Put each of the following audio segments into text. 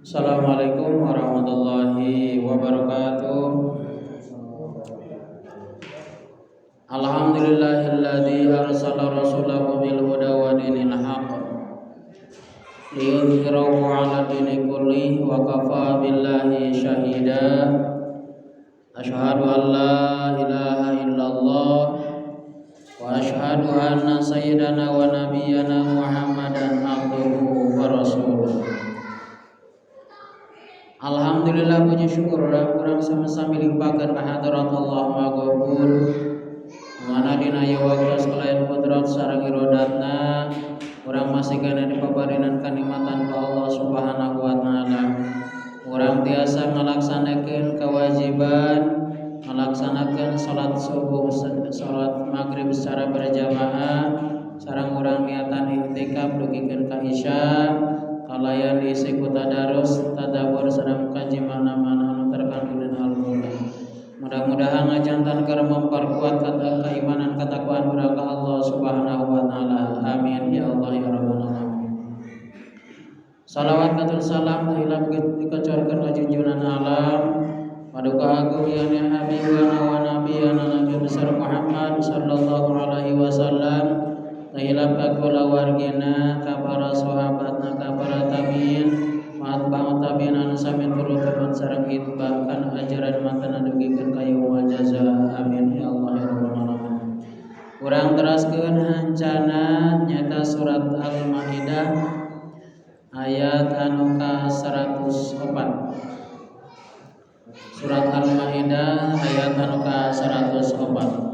Assalamualaikum warahmatullahi wabarakatuh. Alhamdulillahilladzi arsala rasulahu bil huda wa dinil haqq liyudhhirahu 'ala dini kulli wa kafa billahi shahida. Asyhadu an la ilaha illallah wa asyhadu anna sayyidana wa nabiyyana Muhammadan abduhu wa rasuluh. Alhamdulillah, puji syukur urang sama-sami limpahkeun ka hadirat Allah Maha Ghafur. Mana dina ieu waktu sekalian qudrat sareng irodatna urang masih kana dipabarinan kanikmatan ka Allah Subhanahu wa taala. Urang tiasa ngalaksanakeun kewajiban, ngalaksanakeun salat subuh, salat maghrib secara berjamaah, sareng urang niatan iktikaf dugikeun ka isya. Kalayan diisi ku tadarus, tadabbur sareng kaji mana-mana anu terkandung dina Al-Qur'an. Mudah-mudahan ngajantan keur memperkuat keimanan katakwaan urang ka Allah Subhanahu wa taala. Amin ya Allah ya rabbal alamin. Salawat katul salam tahilah dikocorkeun ka junjungan alam paduka agung yana habibana wa nabiyana Nabi besar Muhammad sallallahu alaihi wasallam. Tahilah ka kulawargina, ka para sahabatna, ka para tabiin, ma'atba'u tabiin anu sami turut-turut sareng itba'kan ajaran mantena dugikeun ka yaumul jaza. Amin ya Allah ya rabbal alamin. Urang teraskeun hancana nyata surat Al-Maidah ayat anu ka 104. Surat Al-Maidah ayat anu ka 104.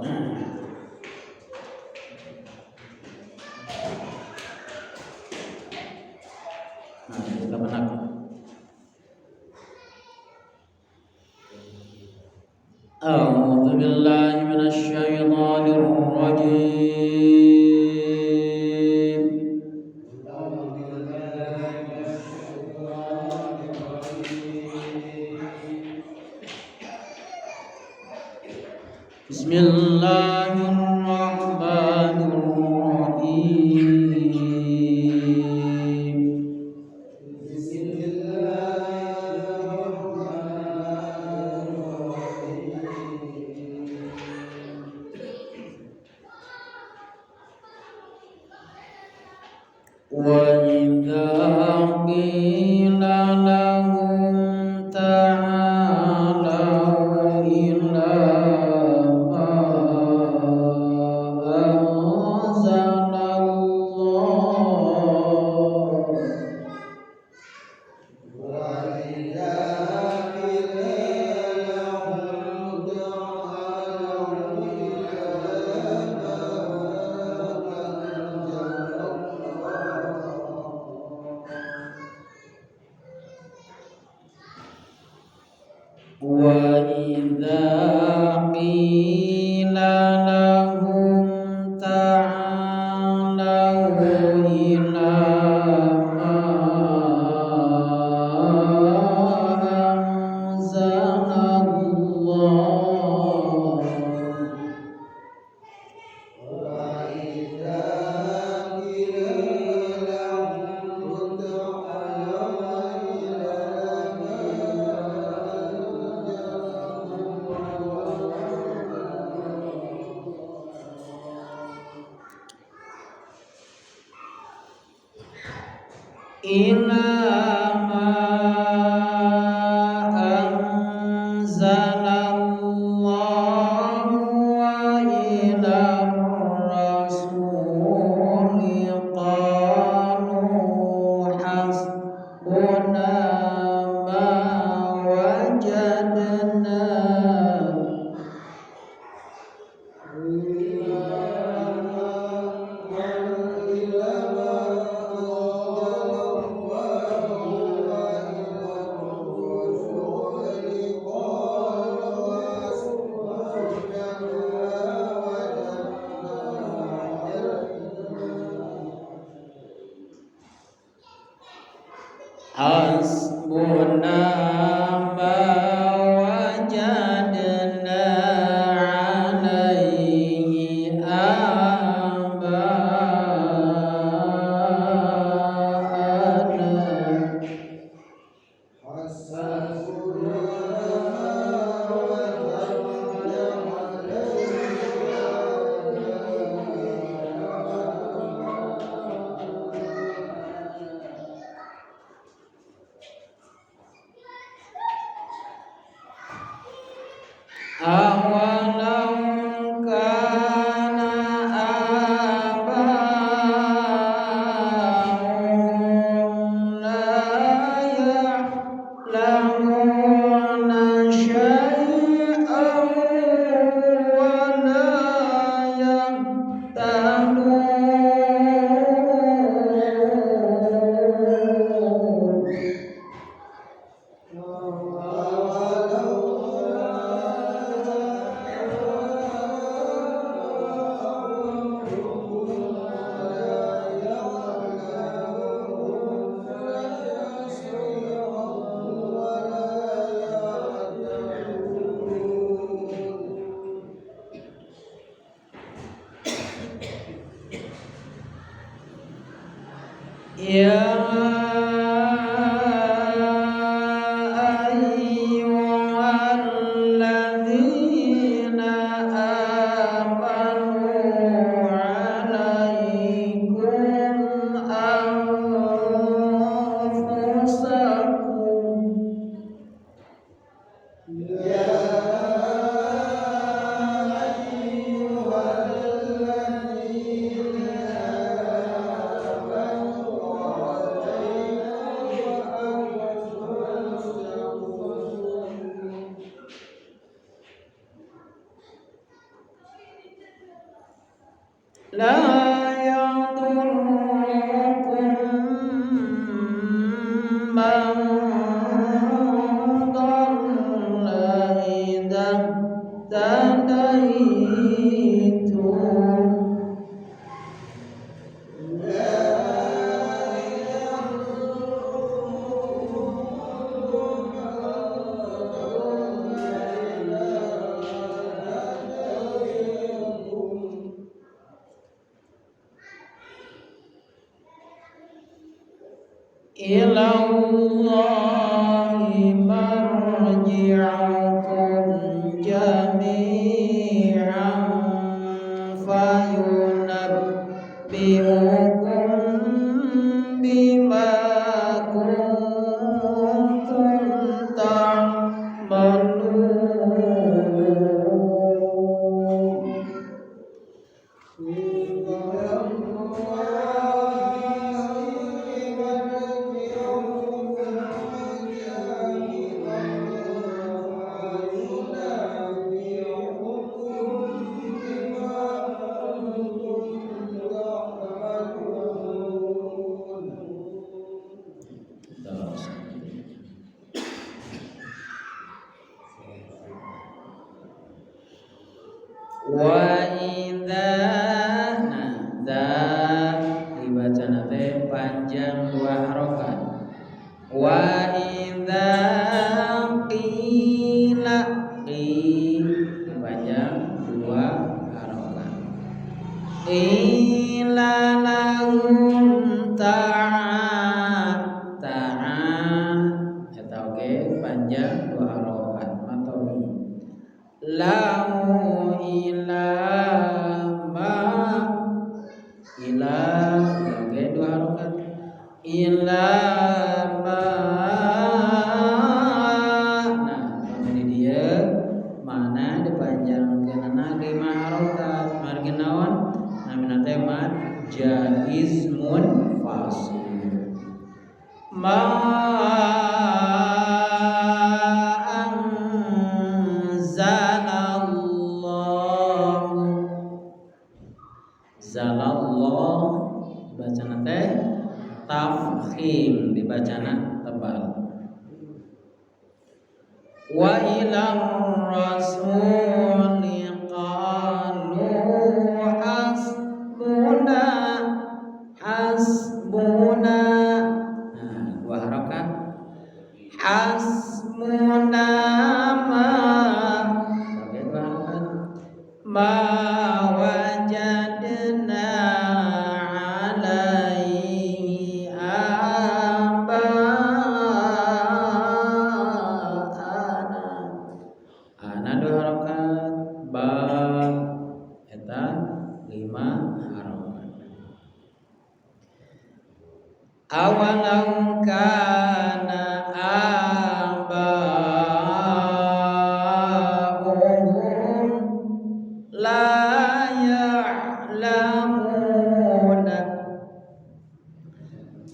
A'udzu billahi minasy syaithanir rajim. Bismillahirrahmanirrahim. وَإِذَا قِيلَ لَهُمْ تَعَالَوْا إِلَى مَا أَنزَلَ وَإِذَا قِيلَ لَهُمْ تَعَالَوْا إِلَى مَا أَنزَلَ اللَّهُ إِلَى مَا أَنزَلَ اللَّهُ وَإِلَى الرَّسُولِ قَالُوا حَسْبُنَا مَا وَجَدْنَا Hasbuna ma wajadna alaihi aba'ana Ya ayyuhalladzina amanu alaikum anfusakum. La yadurrukum man dhalla idza tadaitum. Ilallahi marji'ukum jami'an fayunabbi'ukum bima kuntum ta'malun. Wa idza dibaca nate panjang dua harokat. Wa idza qila dipanjang dua harokat. Qila lahum ta'a eta oge panjang dua harokat matomi. Lahu ila oke dua harokat ila ini dia mana dipanjangkeunna 5 harokat margi naon namina teh mad jaiz munfasil ma zalallah bacana teh tafkhim dibacana tebal. Wa ilar rasuli qalu hasbuna dua harokat hasbuna ma wajadna alaihi ana dua harokat ba eta 5 harokat. Awalau kana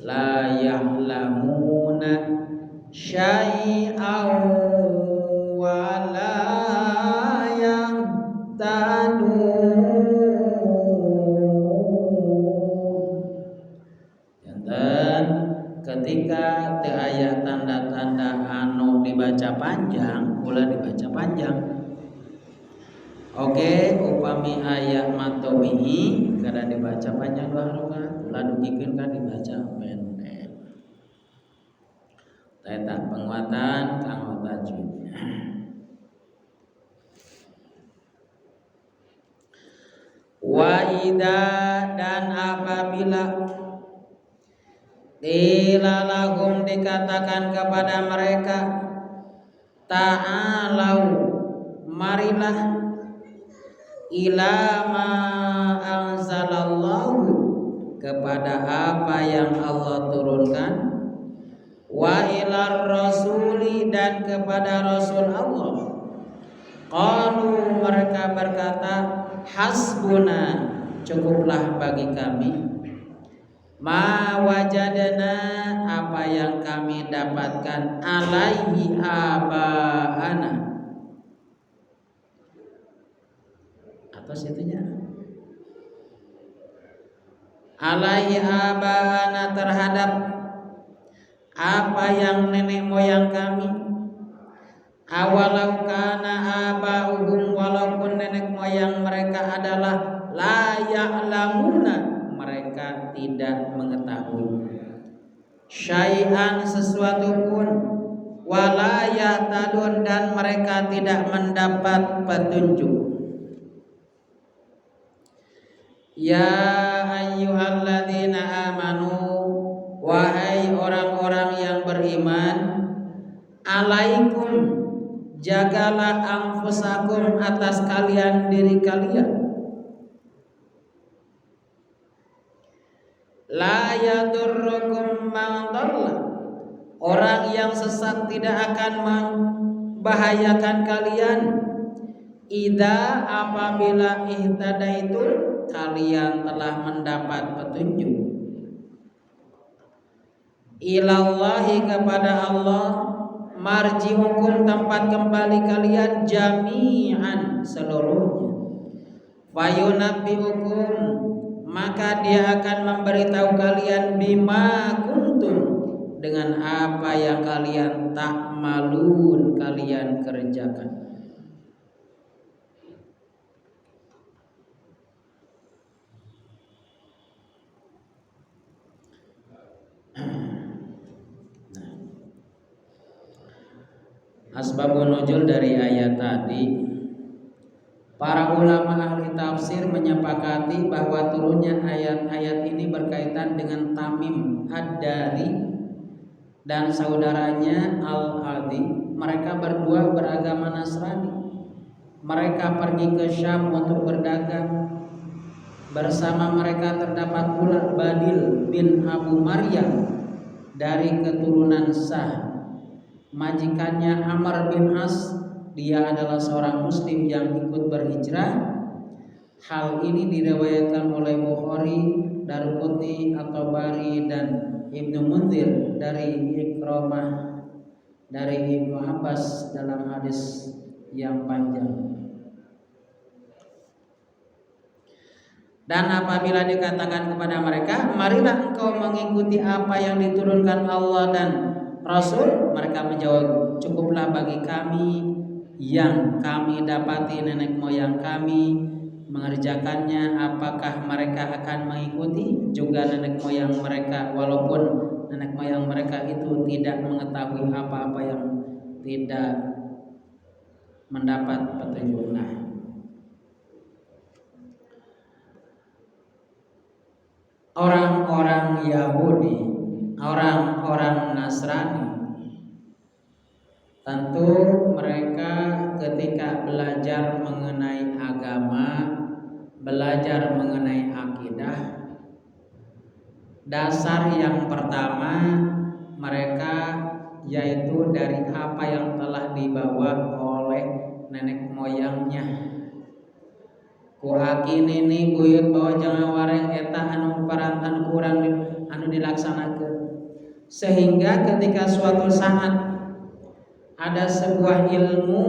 la ya'lamuna syai'an wa la yahtadun. Dan ketika teu aya tanda-tanda anu dibaca panjang ulah dibaca panjang. Oke, upami ayat matobihi kada dibaca panjang dua harokat, ulah dugikeun kan dibaca pendek. Eta penguatan kanggo tajwid. Wa idza dan apabila Qila lahum, dikatakan kepada mereka, ta'alau, marilah, ila ma anzalallahu, kepada apa yang Allah turunkan, wa ilar rasuli, dan kepada Rasul Allah. Qalu, mereka berkata, hasbuna, cukuplah bagi kami, ma wajadna, apa yang kami dapatkan, alaihi abaana, atas itunya, alaihi abaana, terhadap apa yang nenek moyang kami, awalau kana abauhum, walaupun nenek moyang mereka adalah la ya'lamuna, mereka tidak mengetahui, syai'an, sesuatu pun, wala yahtadun, dan mereka tidak mendapat petunjuk. Ya ayyuhalladzina amanu, wahai orang-orang yang beriman, alaikum, jagalah, anfusakum, atas kalian, diri kalian, la yadurrukum man dhalla, orang yang sesat tidak akan membahayakan kalian, idza, apabila ihtadaitum, kalian telah mendapat petunjuk, ilallahi, kepada Allah, marji'ukum, tempat kembali kalian, jami'an, seluruhnya, fayunabbi'ukum, maka dia akan memberitahu kalian, bima kuntum, dengan apa yang kalian ta'malun, kalian kerjakan. Asbabun nuzul dari ayat tadi, para ulama ahli tafsir menyepakati bahwa turunnya ayat-ayat ini berkaitan dengan Tamim Ad-Dari dan saudaranya Al-Adi. Mereka berdua beragama Nasrani. Mereka pergi ke Syam untuk berdagang. Bersama mereka terdapat pula Badil bin Abu Maryam dari keturunan Sah, majikannya Amr bin As. Dia adalah seorang muslim yang ikut berhijrah. Hal ini diriwayatkan oleh Bukhari, Daruqutni, At-Tabari, dan Ibnu Munzir dari Ikramah dari Ibnu Abbas dalam hadis yang panjang. Dan apabila dikatakan kepada mereka, marilah engkau mengikuti apa yang diturunkan Allah dan Rasul, mereka menjawab, cukuplah bagi kami yang kami dapati nenek moyang kami mengerjakannya. Apakah mereka akan mengikuti juga nenek moyang mereka, walaupun nenek moyang mereka itu tidak mengetahui apa-apa, yang tidak mendapat petunjuk. Orang-orang Yahudi, orang-orang Nasrani, tentu mereka ketika belajar mengenai agama, belajar mengenai akidah, dasar yang pertama mereka yaitu dari apa yang telah dibawa oleh nenek moyangnya. Kuhaki nini buyut bawa jangan wareng eta anu parantan kurang anu dilaksanakan, sehingga ketika suatu saat ada sebuah ilmu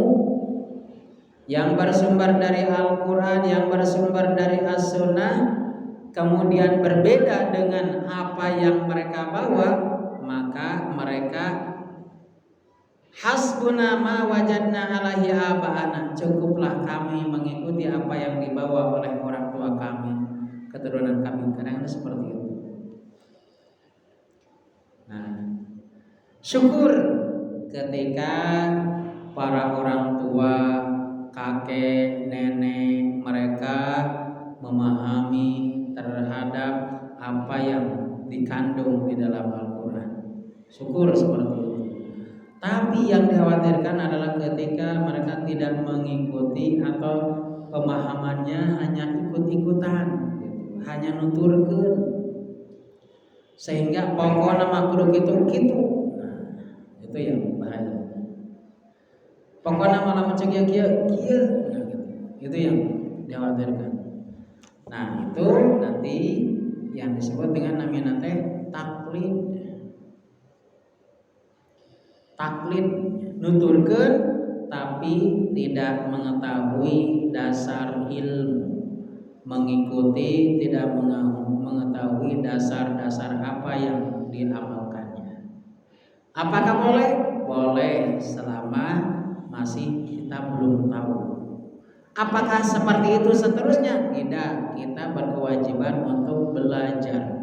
yang bersumber dari Al-Quran, yang bersumber dari As-Sunnah, kemudian berbeda dengan apa yang mereka bawa, maka mereka hasbuna ma wajadna alaihi abaana, cukuplah kami mengikuti apa yang dibawa oleh orang tua kami, keturunan kami. Kadang-kadang seperti itu. Nah, syukur ketika para orang tua, kakek, nenek mereka memahami terhadap apa yang dikandung di dalam Al-Quran. Syukur seperti itu. Tapi yang dikhawatirkan adalah ketika mereka tidak mengikuti atau pemahamannya hanya ikut-ikutan, hanya nuturkeun, sehingga pokoknya makruh gitu. Nah, itu yang bahaya. Pokoknya malah mencegah kia, nah, gitu. Itu yang dikhawatirkan. Nah, itu nanti yang disebut dengan namanya taklid. Taklid nuturkeun tapi tidak mengetahui dasar ilmu, mengikuti tidak mengetahui dasar-dasar apa yang diamalkannya. Apakah boleh? Boleh selama masih kita belum tahu. Apakah seperti itu seterusnya? Tidak, kita berkewajiban untuk belajar.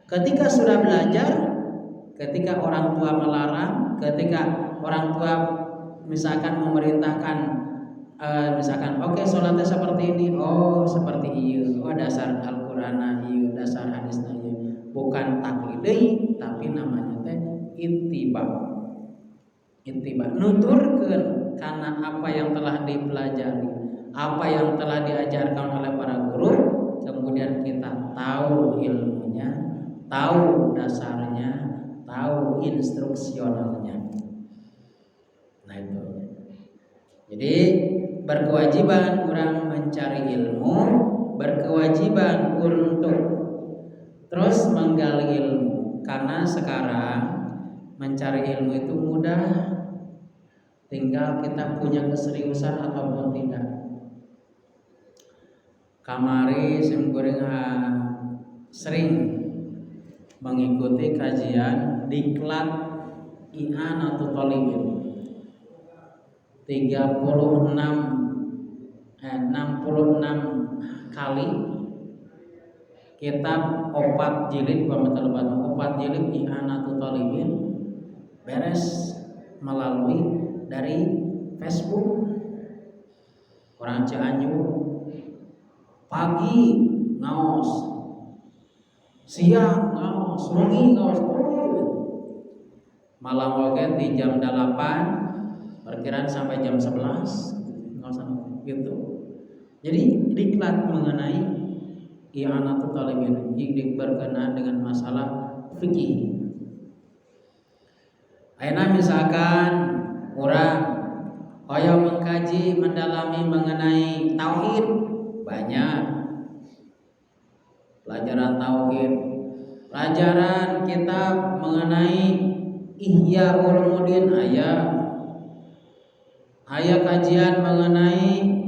Ketika sudah belajar, ketika orang tua melarang, ketika orang tua misalkan memerintahkan, misalkan oke, sholatnya seperti ini, oh seperti iya, oh dasar Al-Qur'an iya, dasar hadis iya, bukan taklid tapi namanya teh ittiba. Nuturkeun karena apa yang telah dipelajari, apa yang telah diajarkan oleh para guru, kemudian kita tahu ilmunya, tahu dasarnya, tahu instruksionalnya. Nah itu. Jadi berkewajiban orang mencari ilmu, berkewajiban untuk terus menggali ilmu, karena sekarang mencari ilmu itu mudah, tinggal kita punya keseriusan ataupun tidak. Kamari sering mengikuti kajian diklat I'anatul Thalibin 66 kali kitab 4 jilid I'anatul Thalibin beres melalui dari Facebook. Orang Cianjur pagi ngaos, siang ngaos, wengi ngaos, malam oke di jam 8 perkiraan sampai jam 11 ngaos gitu. Jadi diklat mengenai I'anatul Thalibin, berkenaan dengan masalah fikih. Ayeuna misalkan orang hoyong mengkaji mendalami mengenai tauhid, banyak pelajaran tauhid, pelajaran kitab mengenai Ihya Ulumuddin, ayat kajian mengenai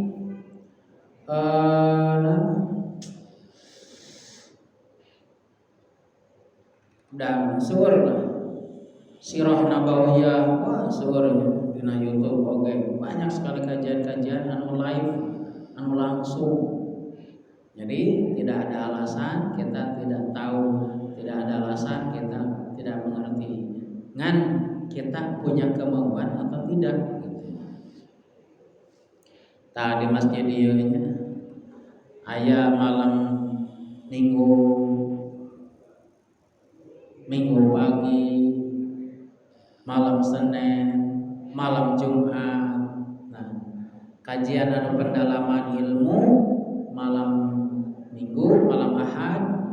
dan sur Sirah Nabawiyah, surnya di YouTube, oke. Banyak sekali kajian-kajian anu live, anu langsung. Jadi tidak ada alasan kita tidak tahu, tidak ada alasan kita tidak mengerti. Ngan kita punya kemauan atau tidak. Tadi masjid ieu nya aya malam minggu pagi, malam Senin, malam Jumat. Nah, kajian anu pendalaman ilmu malam Minggu, malam Ahad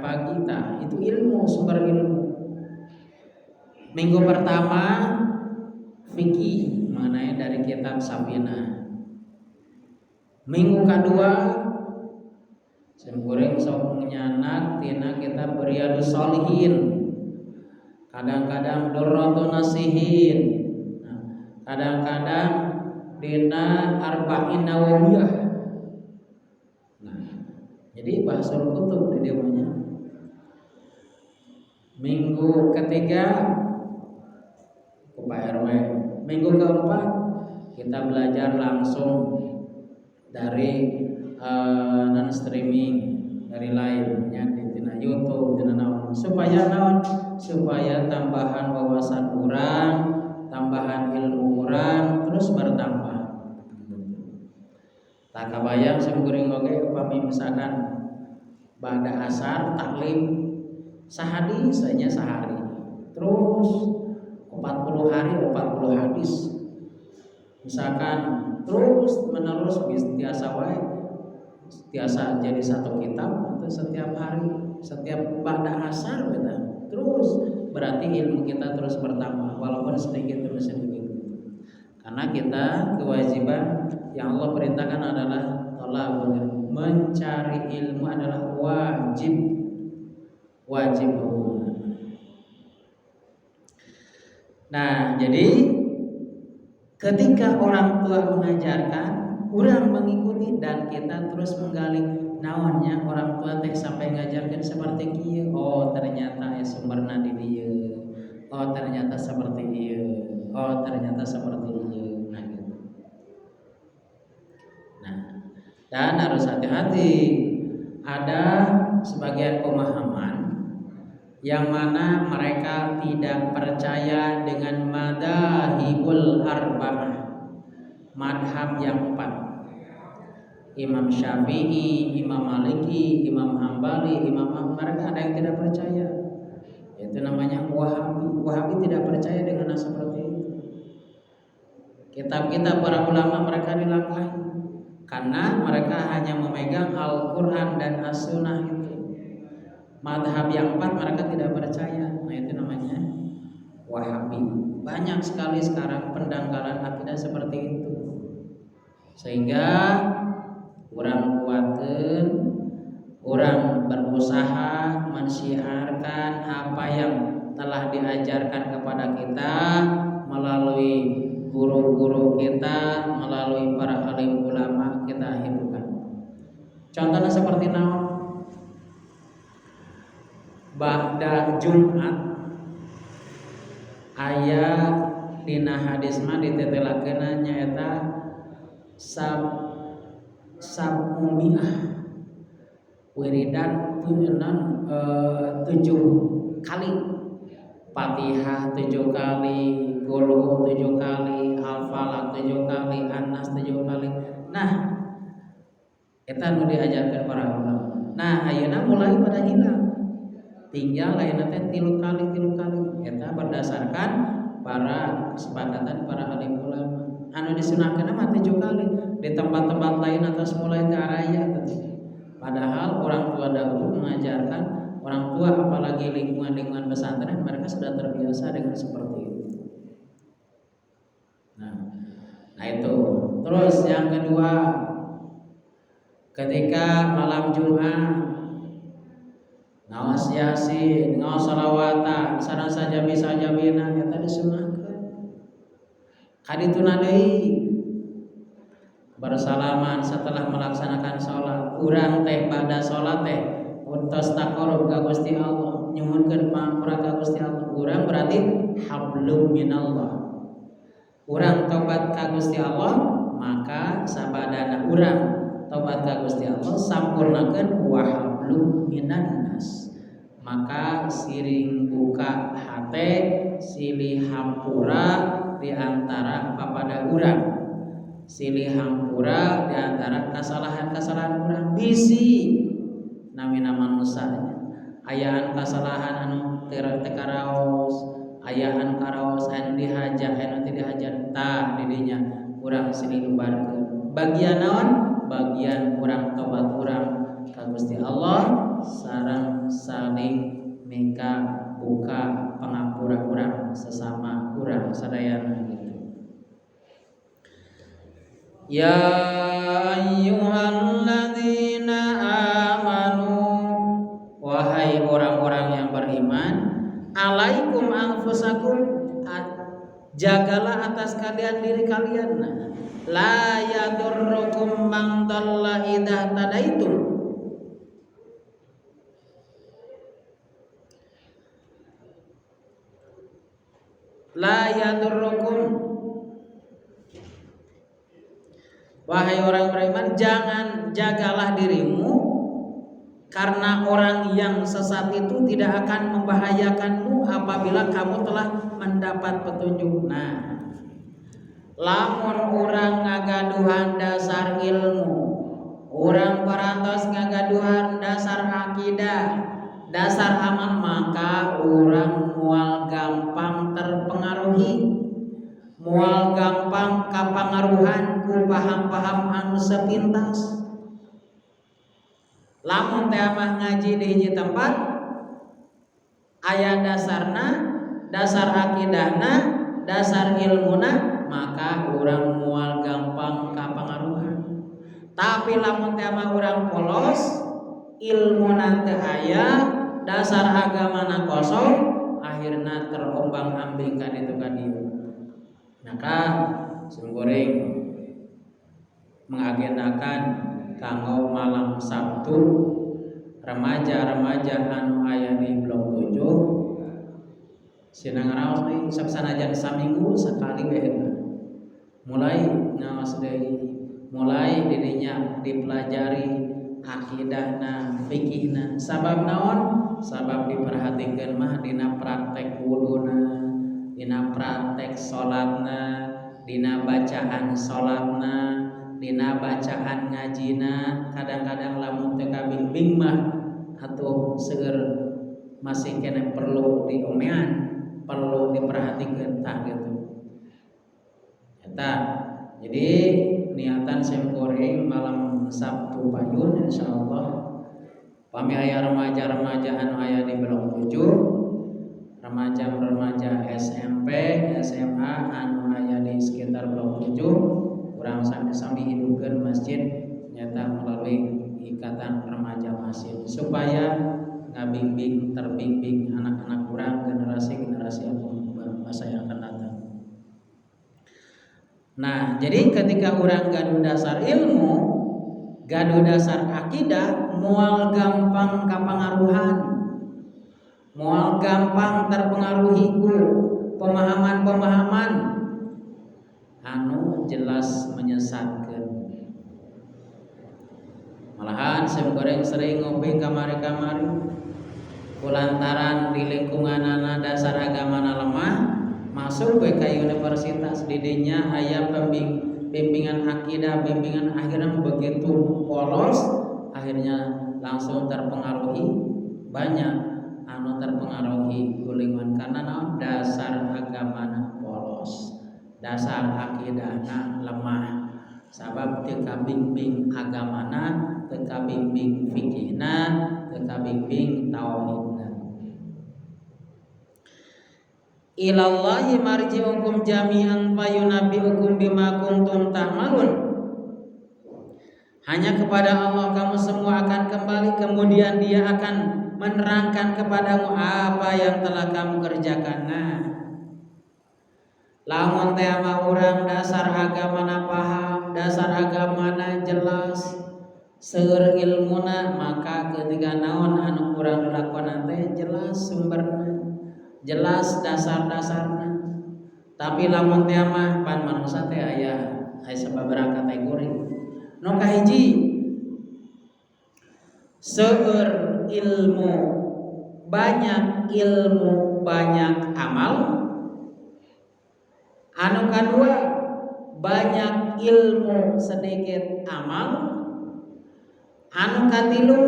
pagi, nah itu ilmu, sumber ilmu. Minggu pertama fikih mengenai dari kitab Safinah. Minggu kedua sempureng sok nyanak tina kitab Riyadhus Shalihin. Kadang-kadang Durratun Nasihin. Nah, kadang-kadang dina Arba'in Nawawiyah. Nah, jadi bahasul kutub di dieunya. Minggu ketiga Pak RW. Minggu keempat kita belajar langsung dari non streaming, dari lainnya di YouTube, di naon, supaya tambahan wawasan orang, tambahan ilmu orang terus bertambah. Tak kabayang sembeuring oge upami misalkan ba'da asar taklim Sahadis hanya sehari. Terus 40 hari 40 hadis. Misalkan terus menerus biasa wae, biasa jadi satu kitab atau setiap hari, setiap ba'da asar kita. Terus berarti ilmu kita terus bertambah walaupun sedikit demi sedikit. Karena kita kewajiban yang Allah perintahkan adalah talabul ilmu. Mencari ilmu adalah wajib hukum. Nah, jadi ketika orang tua mengajarkan, orang mengikuti dan kita terus menggali naonnya orang tua teh sampai ngajarkan seperti kieu. Oh, ternyata sumberna di dieu. Oh, ternyata seperti ieu. Oh, ternyata seperti ieu. Nah, gitu. Nah, dan harus hati-hati. Ada sebagian pemahaman yang mana mereka tidak percaya dengan madzhabul arba'ah, madhab yang 4. Imam Syafi'i, Imam Maliki, Imam Hambali, Imam Ahmad, mereka ada yang tidak percaya. Itu namanya Wahabi. Wahabi tidak percaya dengan hal seperti itu. Kitab-kitab para ulama mereka dilangkahi karena mereka hanya memegang Al-Quran dan As-Sunnah itu. Madhab yang 4 mereka tidak percaya. Nah, itu namanya Wahabi. Banyak sekali sekarang pendangkalan akidah seperti itu. Sehingga orang kuatkan, orang berusaha mensiarkan apa yang telah diajarkan kepada kita melalui guru-guru kita, melalui para alim ulama kita hidupkan. Contohnya seperti naon? Ba'da Jumat aya dina hadis mah ditetelakeun nyaeta sabumiah wiridan 7 kali, Fatihah 7 kali, Qul 7 kali, Al-Falaq 7 kali, An-Nas 7 kali. Nah, eta nu diajarkeun para ulama. Nah, ayeuna mulai pada hilang. Tinggal lainnya teh 3 kali. Eta berdasarkan para kesepakatan para alim ulama. Anu disunahkeun mah 7 kali. Di tempat-tempat lain atas mulai ke araya. Padahal orang tua dahulu mengajarkan, orang tua apalagi lingkungan pesantren mereka sudah terbiasa dengan seperti itu. Nah itu. Terus yang kedua, ketika malam Jumat ngawas yasin, ngawas salawatan, sareng saja bisa jabina eta disunahkeun. Kadituna deui bersalaman setelah melaksanakan sholat. Urang teh pada sholat teh untos taqarrub ka Gusti Allah, nyuhunkeun pangapura ka Gusti Allah. Urang berarti hablum minallah. Urang tobat ka Gusti Allah, maka sabadana urang tobat ka Gusti Allah sampurnakeun wa hablum minan nas. Maka siring buka hate silih hampura di antara papada urang, silih hampura di antara kesalahan-kesalahan urang. Bisi namina manusia ayaan kesalahan anu teu karaos, ayaan karaos anu dihaja anu teu dihaja tah didinya urang silih nubarkeun. Bagian naon? Bagian urang tobat urang ka Gusti Allah sareng saling mika buka pangapura urang sesama urang sadayana gitu. Ya ayyuhalladzina amanu, wahai orang-orang yang beriman, alaikum anfusakum, jagalah atas kalian diri kalian. La yadurrukum man dhalla idza tadaitum. La yadurrukum, wahai orang beriman, jagalah dirimu, karena orang yang sesat itu tidak akan membahayakanmu apabila kamu telah mendapat petunjuk. Nah, lamun orang ngagaduhan dasar ilmu, orang parantos ngagaduhan dasar akidah, dasar aman maka orang mual gampang terpengaruhi, mual gampang kapangaruhan ku paham-paham anu sepintas. Lamun teh mah ngaji di hiji tempat aya dasarna, dasar akidahna, dasar ilmuna, maka urang mual gampang kapangaruhan. Tapi lamun teh mah urang polos, ilmuna teu aya, dasar agamana kosong, akhirna terombang-ambing ka ditu ka dieu. Maka sumgoreng mengagendakan kanggo malam Sabtu remaja-remaja anu aya di Blok 7 sinang raos deui sanajan saminggu sakali we mulai ngaos deui, mulai didinya dipelajari akidahna, fikihna. Sabab naon? Sabab diperhatikeun mah dina praktek wuduna, dina praktek salatna, dina bacaan salatna, dina bacaan ngajina. Kadang-kadang lamun teu kabimbing mah atuh seueur masih kena perlu diomean, perlu diperhatikeun tah gitu. Eta jadi niatan semporing malam Sabtu payun insyaallah pami aya remaja-remaja anu aya di Blok 7, remaja-remaja SMP, SMA anu aya di sekitar Blok 7, urang sami-sami hidupkeun masjid nyata melalui ikatan remaja masjid supaya ngabimbing terbimbing anak-anak urang generasi-generasi anu masa yang akan datang. Nah, jadi ketika orang gaduh dasar ilmu, gaduh dasar akidah, moal gampang kapangaruhan, moal gampang terpengaruhi ku pemahaman-pemahaman anu jelas menyesatkeun. Malahan simgoreng sering ngopi kamari-kamari kulantaran di lingkunganana dasar agamana lemah, masuk ke universitas didinya aya bimbingan akidah, bimbingan akhirnya begitu polos, akhirnya langsung terpengaruhi. Banyak anu terpengaruhi lingkungan karena naon dasar agamana polos, dasar akidahna lemah. Sabab teu kabimbing agamana, teu kabimbing fikihna, teu kabimbing tauhidna. Ilallahi marji'ukum jami'an fayunabbi'ukum bima kuntum ta'malun. Hanya kepada Allah kamu semua akan kembali, kemudian Dia akan menerangkan kepadamu apa yang telah kamu kerjakan. Nah, lamun teh mah urang dasar agamana paham, dasar agamana jelas, seueur ilmuna, maka ketika naon anu urang lakonan teh jelas sumberna, jelas dasar-dasarna. Tapi lamun teh mah pan manusia teh aya sababaraha kategori. Nu kahiji seueur ilmu banyak amal. Anu kadua banyak ilmu sedikit amal. Anu katilu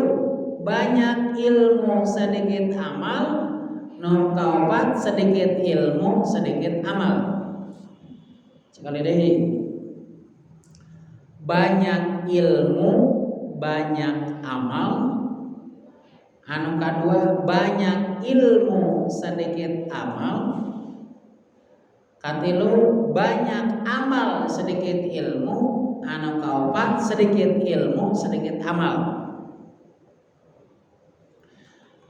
banyak ilmu sedikit amal. Nu kaopat sedikit ilmu sedikit amal. Sekali deui. Banyak ilmu banyak amal. Anu kadua banyak ilmu sedikit amal. Katilu banyak amal sedikit ilmu. Anu kaopat sedikit ilmu sedikit amal.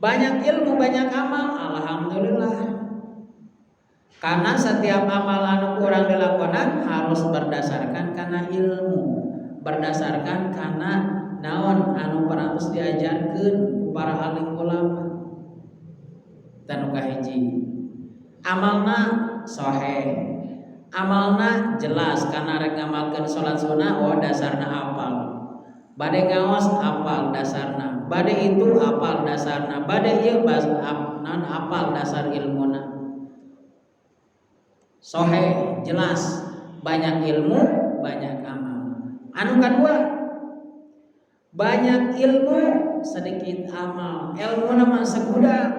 Banyak ilmu banyak amal, alhamdulillah. Karena setiap amal anu kurang dilakonan harus berdasarkan karena ilmu, berdasarkan karena naon anu parantos diajarkeun para alim ulama. Tanu kahiji amalna sahih, amalna jelas karena rek ngamalkeun salat sunah oh dasarna apal. Bade ngaos apal dasarna, bade itu apal dasarna, bade ieu non apal dasar ilmuna. Sahih jelas banyak ilmu banyak amal. Anu kadua Banyak ilmu, sedikit amal. Ilmu nama segudang,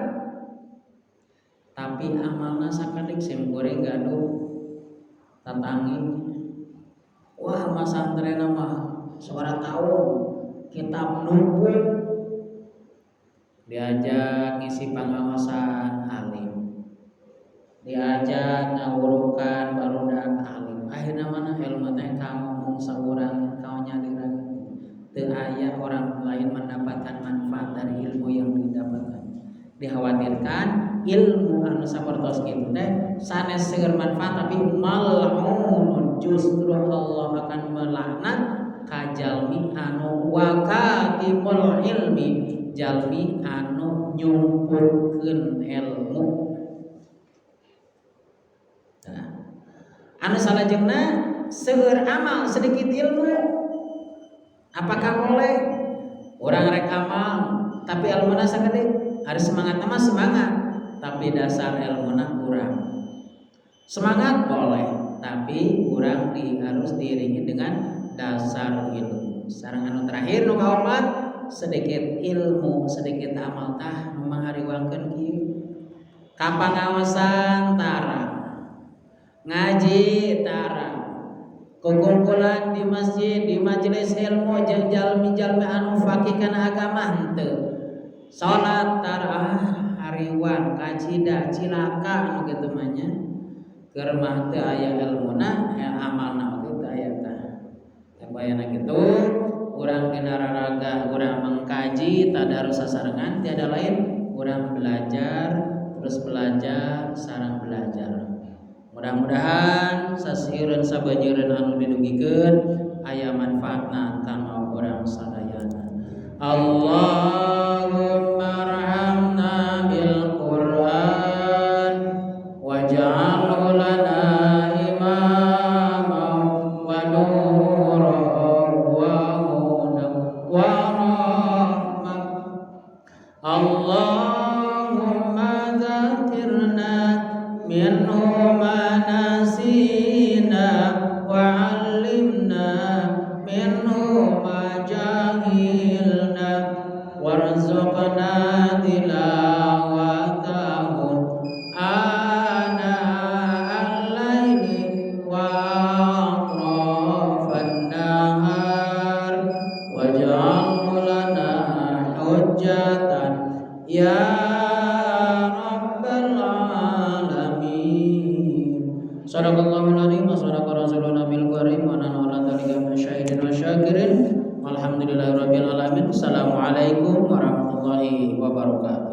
tapi amalna sakadik simkuring gaduh tatangi. Wah, masantren mah seorang tahun kitab numpuk, diajak ngisi pengawasan alim, diajak ngawurukan barudak alim. Akhirnya mana ilmu teh kamu saurang kau nyadiran. Teu aya orang lain mendapatkan manfaat dari ilmu yang didapatkan. Dikhawatirkan ilmu anu sapertos kitu teh sanes seueur manfaat tapi mal'un, justru Allah akan melaknat ka jalmi anu waqatimul ilmi, jalmi anu nyumpulkeun ilmu. Nah, anu salajengna seueur amal sedikit ilmu. Apakah boleh orang rek amal tapi ilmuna sagede? Harus semangat nama semangat, tapi dasar ilmuna kurang. Semangat boleh, tapi kurang harus diiringi dengan dasar ilmu. Sareng anu terakhir nu kaopat, sedikit ilmu sedikit amal tah nu mangariwangkeun kieu. Kapangaosan tara, ngaji tara, kukumpulan di masjid, di majelis ilmu jeung jalmi-jalmi anu faqih kana agama henteu. Salat tara hariwan kacida cilaka anu kitu mah nya. Keur mah teu aya ilmuna, amalna oge teu aya tah. Sabayana kitu, urang dina raraga urang mengkaji tadarus sasarengan tiada lain urang belajar terus belajar sareng belajar. Mudah-mudahan saseueureuan sabanjeureun anu didugikeun aya manfaatna kanggo urang sadayana. Allahumma arhamna bil Qur'an waj'alhu lana imaman wa nuran wa hudan wa rahmah. Allahumma dzakirna minhu ma nasina wa 'allimna minhu ma jahilna warzuqna tilawatahu ana al-laili wa atrafan nahar waj'alhu lana hujjatan ya Sadaqallahul adzim wa sadaqa rasuluna bil karim wa nahnu ala dzalika minasyahidin wa syakirin. Alhamdulillahirabbil alamin. Assalamualaikum warahmatullahi wabarakatuh.